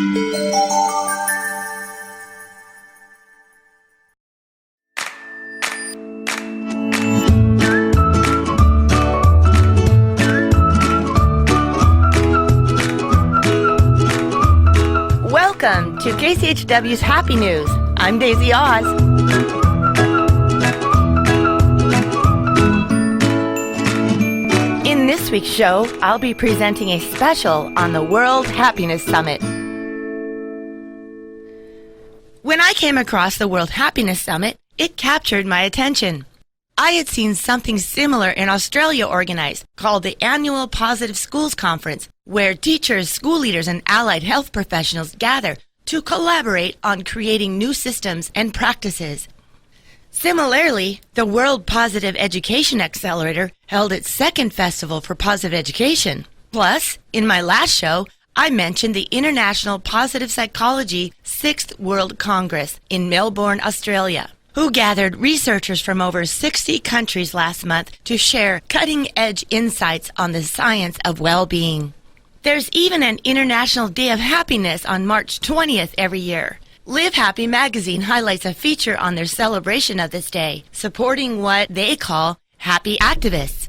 Welcome to KCHW's Happy News. I'm Daisy Oz. In this week's show, I'll be presenting a special on the World Happiness Summit. When I came across the World Happiness Summit, it captured my attention. I had seen something similar in Australia organized called the Annual Positive Schools Conference, where teachers, school leaders, and allied health professionals gather to collaborate on creating new systems and practices. Similarly, the World Positive Education Accelerator held its second Festival for Positive Education. Plus, in my last show, I mentioned the International Positive Psychology 6th World Congress in Melbourne, Australia, who gathered researchers from over 60 countries last month to share cutting-edge insights on the science of well-being. There's even an International Day of Happiness on March 20th every year. Live Happy magazine highlights a feature on their celebration of this day, supporting what they call happy activists.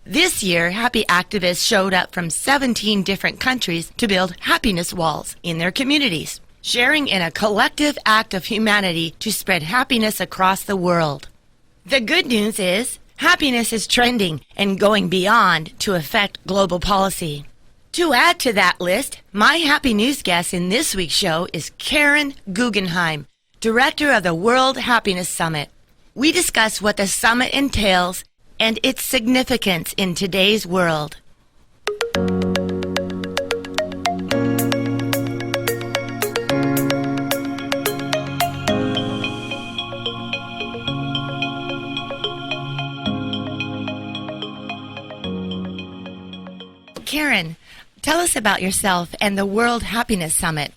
This year, happy activists showed up from 17 different countries to build happiness walls in their communities, sharing in a collective act of humanity to spread happiness across the world. The good news is, happiness is trending and going beyond to affect global policy. To add to that list, my Happy News guest in this week's show is Karen Guggenheim, Director of the World Happiness Summit. We discuss what the summit entails and its significance in today's world. Karen, tell us about yourself and the World Happiness Summit.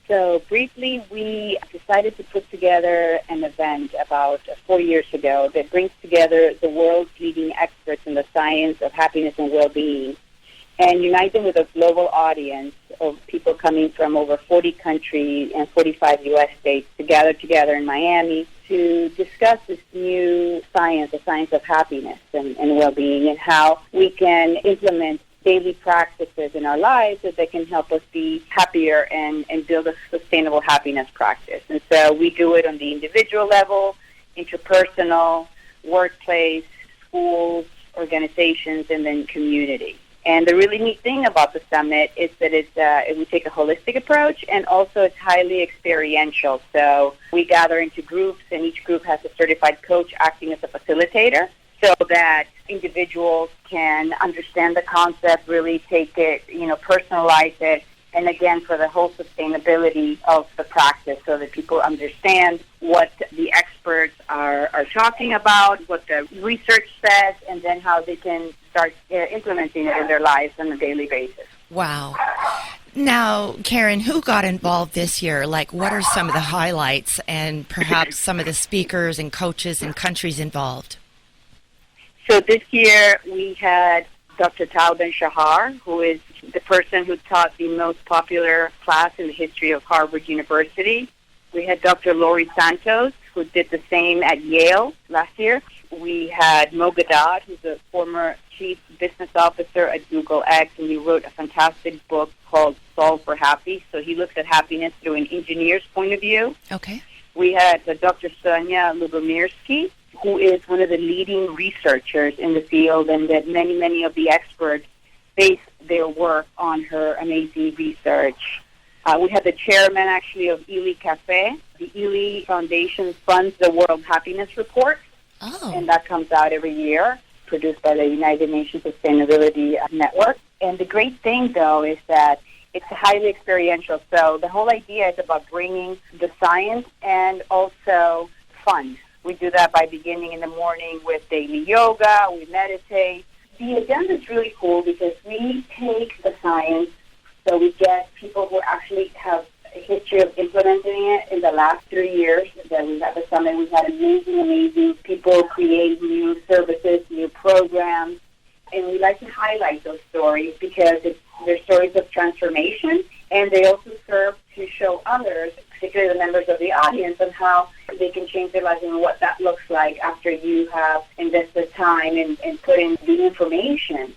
So briefly, we decided to put together an event about 4 years ago that brings together the world's leading experts in the science of happiness and well-being and unite them with a global audience of people coming from over 40 countries and 45 U.S. states to gather together in Miami to discuss this new science, the science of happiness and well-being, and how we can implement daily practices in our lives that can help us be happier and build a sustainable happiness practice. And so we do it on the individual level, interpersonal, workplace, schools, organizations, and then community. And the really neat thing about the summit is that we take a holistic approach, and also it's highly experiential. So we gather into groups, and each group has a certified coach acting as a facilitator, so that individuals can understand the concept, really take it, personalize it, and again, for the whole sustainability of the practice, so that people understand what the experts are talking about, what the research says, and then how they can start implementing it in their lives on a daily basis. Wow. Now, Karen, who got involved this year? Like, what are some of the highlights and perhaps some of the speakers and coaches and countries involved? So this year we had Dr. Tal Ben-Shahar, who is the person who taught the most popular class in the history of Harvard University. We had Dr. Laurie Santos, who did the same at Yale last year. We had Mo Gaddad, who's a former chief business officer at Google X, and he wrote a fantastic book called Solve for Happy. So he looks at happiness through an engineer's point of view. Okay. We had Dr. Sonia Lubomirsky, who is one of the leading researchers in the field, and that many of the experts base their work on her amazing research. We had the chairman, actually, of Ely Cafe. The Ely Foundation funds the World Happiness Report, and that comes out every year, produced by the United Nations Sustainability Network. And the great thing, though, is that it's highly experiential. So the whole idea is about bringing the science and also fun. We do that by beginning in the morning with daily yoga. We meditate. The agenda is really cool because we take the science, so we get people who actually have a history of implementing it in the last 3 years that we had the summit. We've had amazing people create new services, new programs, and we like to highlight those stories because they're stories of transformation And they also serve to show others, particularly the members of the audience, on how they can change their lives and what that looks like after you have invested time and put in the information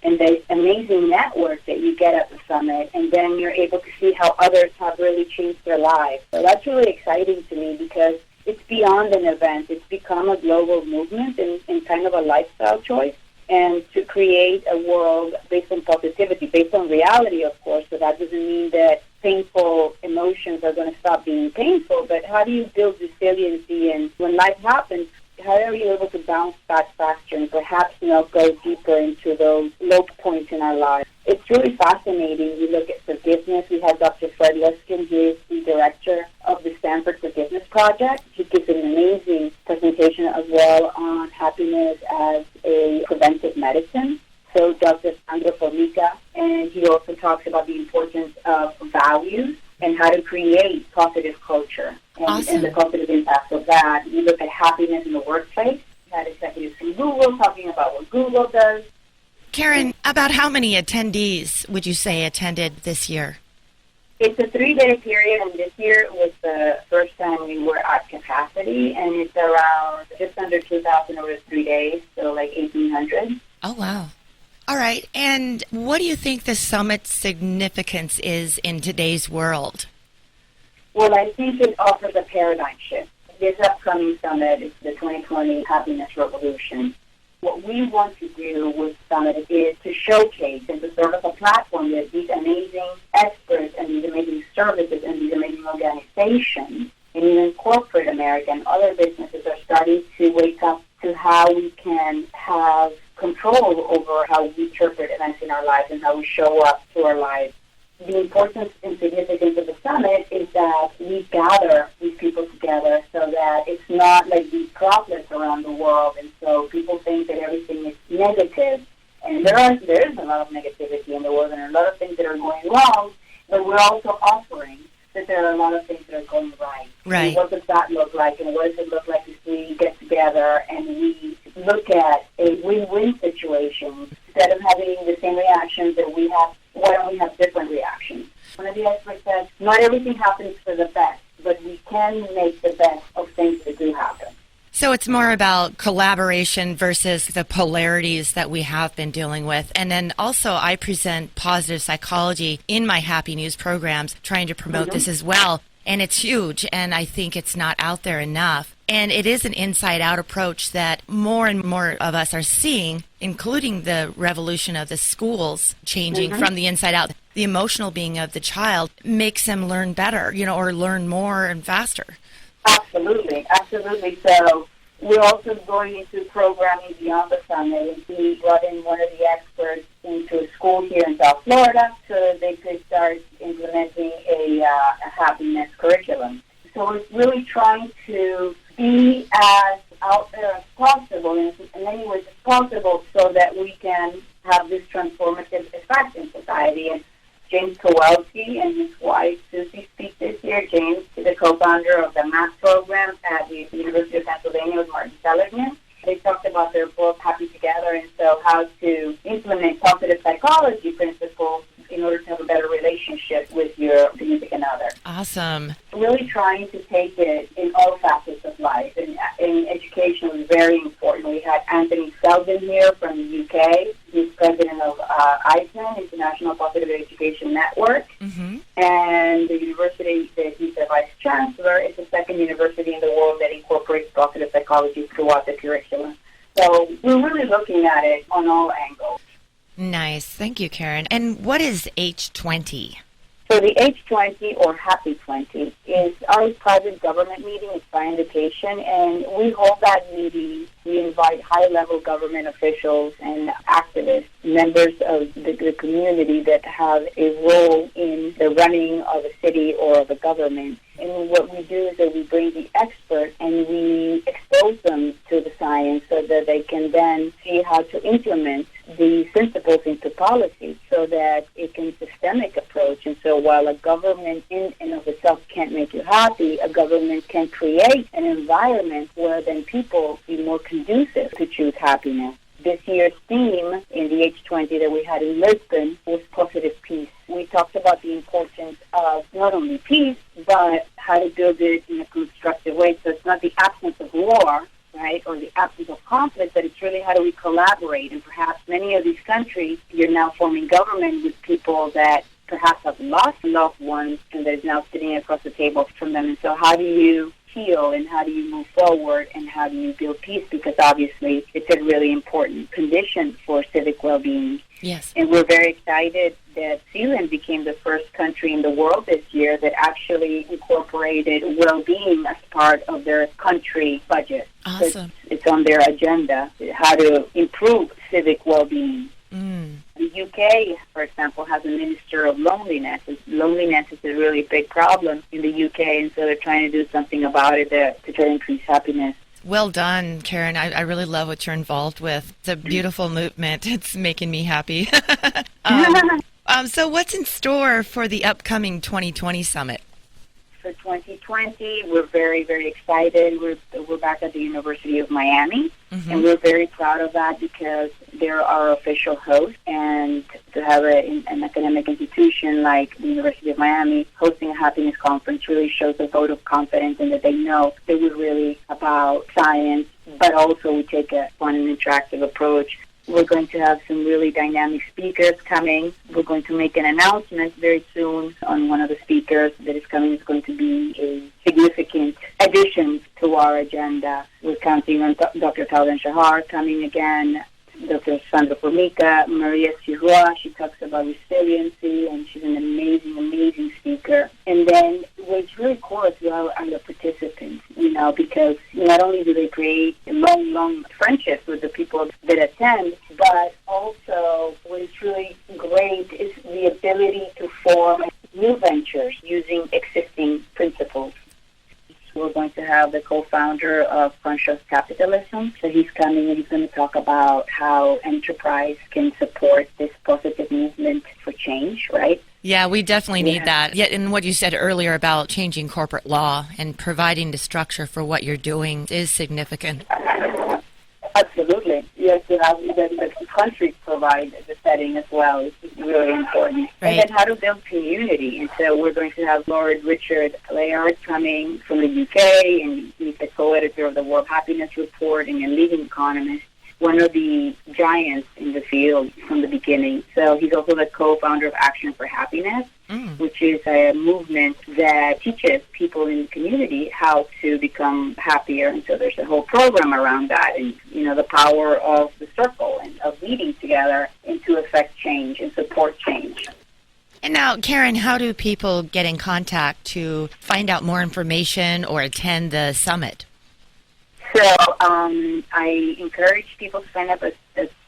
and the amazing network that you get at the summit, and then you're able to see how others have really changed their lives. So that's really exciting to me because it's beyond an event. It's become a global movement and kind of a lifestyle choice, and to create a world based on positivity, based on reality, of course. So that doesn't mean that painful emotions are going to stop being painful, but how do you build resiliency? And when life happens, how are you able to bounce back faster and perhaps, go deeper into those low points in our lives? It's really fascinating. You look at forgiveness. We have Dr. Fred Luskin, who is the director of the Stanford Forgiveness Project. He gives an amazing presentation as well on happiness as a preventive medicine. So Dr. Sandro Formica, and he also talks about the importance of values and how to create positive culture and the positive impact of that. You look at happiness in the workplace. We had executives from Google talking about what Google does. Karen, about how many attendees would you say attended this year? It's a 3-day period, and this year was the first time we were at capacity, and it's around just under 2,000 over 3 days, so like 1,800. Oh, wow. All right, and what do you think the summit's significance is in today's world? Well, I think it offers a paradigm shift. This upcoming summit is the 2020 Happiness Revolution. What we want to do with Summit is to showcase and to serve as a platform that these amazing experts and these amazing services and these amazing organizations, and even corporate America and other businesses are starting to wake up to how we can have control over how we interpret events in our lives and how we show up to our lives. The importance and significance of the summit is that we gather these people together so that it's not like these droplets around the world, and so people think that everything is negative. And there is a lot of negativity in the world and a lot of things that are going wrong, but we're also offering that there are a lot of things that are going right. Right. And what does that look like, and what does it look like if we get together and we look at a win-win situation instead of having the same reactions that we have? Why don't we have different reactions? One of the experts said, not everything happens for the best, but we can make the best of things that do happen. So it's more about collaboration versus the polarities that we have been dealing with. And then also I present positive psychology in my Happy News programs, trying to promote this as well. And it's huge, and I think it's not out there enough. And it is an inside-out approach that more and more of us are seeing, including the revolution of the schools changing from the inside out. The emotional being of the child makes them learn better, or learn more and faster. Absolutely, absolutely. So we're also going into programming beyond the summit. We brought in one of the experts into a school here in South Florida so they could start implementing a happiness curriculum. So it's really trying to be as out there as possible, in many ways as possible, so that we can have this transformative effect in society. And James Kowalski and his wife, Susie, speak this year. James is the co-founder of the math program at the University of Pennsylvania with Martin Seligman. They talked about their book, Happy Together, and so how to implement positive psychology principles in order to have a better relationship with your significant other. Awesome. Really trying to take it in all facets of life. And education was very important. We had Anthony Selden here from the UK. He's president of IPEN, International Positive Education Network. And the university that he's the vice chancellor is the second university in the world that incorporates positive psychology throughout the curriculum. So we're really looking at it on all angles. Nice. Thank you, Karen. And what is H20? So the H20, or Happy 20, is our private government meeting. It's by invitation, and we hold that meeting. We invite high-level government officials and activists, members of the community that have a role in the running of a city or of a government. And what we do is that we bring the experts and we expose them to the science so that they can then see how to implement these principles into policy so that it can systemic approach. And so while a government in and of itself can't make you happy, a government can create an environment where then people be more conducive to choose happiness. This year's theme in the H20 that we had in Lisbon was positive peace. We talked about the importance of not only peace, but how to build it in a constructive way. So it's not the absence of war, right, or the absence of conflict, but it's really how do we collaborate. And perhaps many of these countries, you're now forming government with people that perhaps have lost loved ones and that is now sitting across the table from them. And so how do you heal and how do you move forward and how do you build peace? Because obviously it's a really important condition for civic well-being. Yes. And we're very excited that Zealand became the first country in the world this year that actually incorporated well-being as part of their country budget. Awesome. So it's on their agenda, how to improve civic well-being. The UK, for example, has a minister of loneliness. Loneliness is a really big problem in the UK, and so they're trying to do something about it to try to increase happiness. Well done, Karen. I really love what you're involved with. It's a beautiful movement. It's making me happy. So what's in store for the upcoming 2020 summit? For 2020, we're very, very excited. We're back at the University of Miami, and we're very proud of that because they're our official host. And to have an academic institution like the University of Miami hosting a happiness conference really shows a vote of confidence and that they know that we're really about science, but also we take a fun and interactive approach. We're going to have some really dynamic speakers coming. We're going to make an announcement very soon on one of the speakers that is coming. Is going to be a significant addition to our agenda. We're counting on Dr. Talvin Shahar coming again, Dr. Sandra Formica, Maria Sirua. She talks about resiliency, and she's an amazing, amazing speaker. And then what's really cool as well are the participants, because not only do they create long, long friendships with the people that attend, but also what is really great is the ability to form new ventures using existing principles. We're going to have the co-founder of Conscious Capitalism. So he's coming and he's going to talk about how enterprise can support this positive movement for change, right? Yeah, we definitely need that. Yet, in what you said earlier about changing corporate law and providing the structure for what you're doing is significant. Absolutely. Yes, the countries provide the setting as well. It's really important. Right. And then how to build community. And so we're going to have Lord Richard Layard coming from the UK, and he's the co-editor of the World Happiness Report and a leading economist, one of the giants in the field from the beginning. So he's also the co-founder of Action for Happiness, which is a movement that teaches people in the community how to become happier. And so there's a whole program around that, and the power of the circle and of leading together and to affect change and support change. And now, Karen, how do people get in contact to find out more information or attend the summit? So I encourage people to sign up as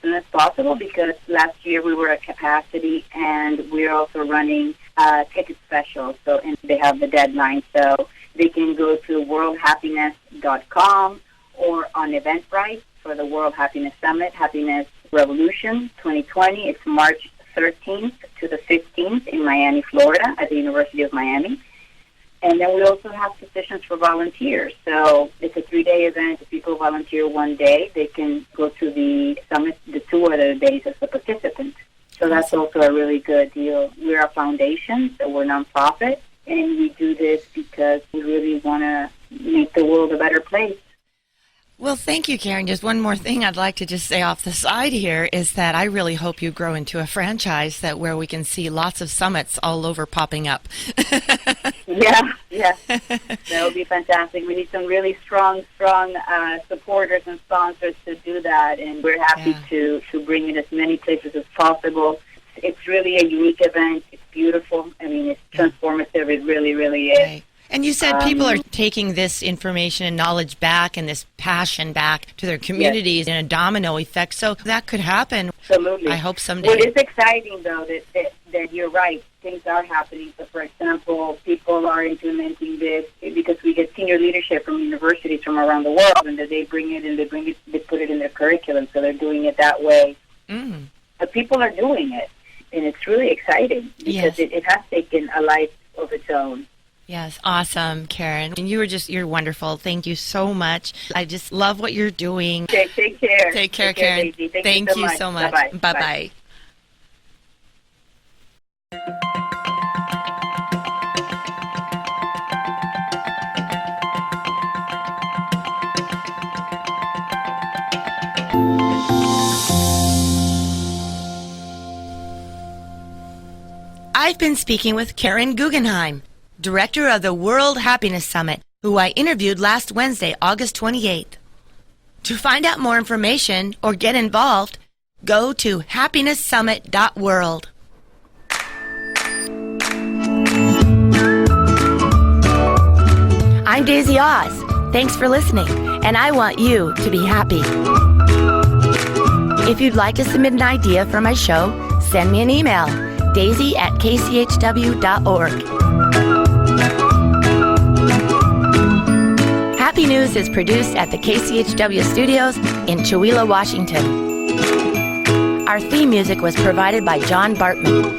soon as possible because last year we were at capacity, and we're also running ticket specials. So and they have the deadline, so they can go to worldhappiness.com or on Eventbrite for the World Happiness Summit, Happiness Revolution 2020. It's March 13th to the 15th in Miami, Florida, at the University of Miami. And then we also have positions for volunteers. So it's a 3-day event. If people volunteer one day, they can go to the summit the 2 other days as a participant. So that's also a really good deal. We're a foundation, so we're nonprofit, and we do this because we really want to make the world a better place. Well, thank you, Karen. Just one more thing I'd like to just say off the side here is that I really hope you grow into a franchise where we can see lots of summits all over popping up. Yeah, that would be fantastic. We need some really strong supporters and sponsors to do that, and we're happy to bring it as many places as possible. It's really a unique event. It's beautiful. I mean, it's transformative. It really, really is. Right. And you said people are taking this information and knowledge back and this passion back to their communities in a domino effect. So that could happen. Absolutely. I hope someday. Well, it's exciting, though, that you're right. Things are happening. So, for example, people are implementing this because we get senior leadership from universities from around the world, and that they bring it and they put it in their curriculum. So they're doing it that way. But people are doing it, and it's really exciting because it has taken a life of its own. Yes, awesome, Karen. And you're wonderful. Thank you so much. I just love what you're doing. Okay, take care. Take care, Karen. Daisy. Thank you so much. Bye-bye. Bye-bye. I've been speaking with Karen Guggenheim, Director of the World Happiness Summit, who I interviewed last Wednesday, August 28th. To find out more information or get involved, go to happinesssummit.world. I'm Daisy Oz. Thanks for listening, and I want you to be happy. If you'd like to submit an idea for my show, send me an email, daisy@kchw.org. Happy News is produced at the KCHW studios in Chewelah, Washington. Our theme music was provided by John Bartman.